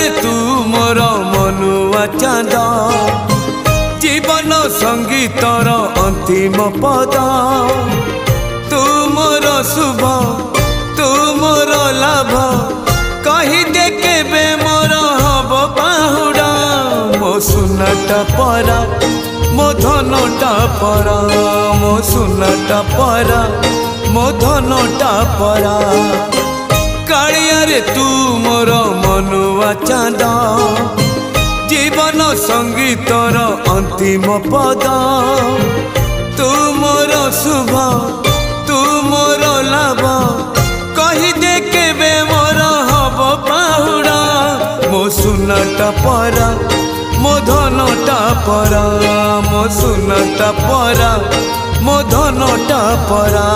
रे तू मोर मनुआ चांद जीवन संगीतर अंतिम पद तू मोर शुभ तू मोर लाभ कही दे केबे मोर हब बाहुड़ा मो सुनाटा परा मो धनटा परा मो सुनाटा परा मो धनटा परा कालिया रे तू मोर मनुआ चांद जीवन संगीतर अंतिम पद तू मोर शुभ तू मोर लाभ कही दे केबे मोर हब बाहुड़ा मो सुनाटा परा मो धनटा परा मो सुनाटा परा मो धनटा परा।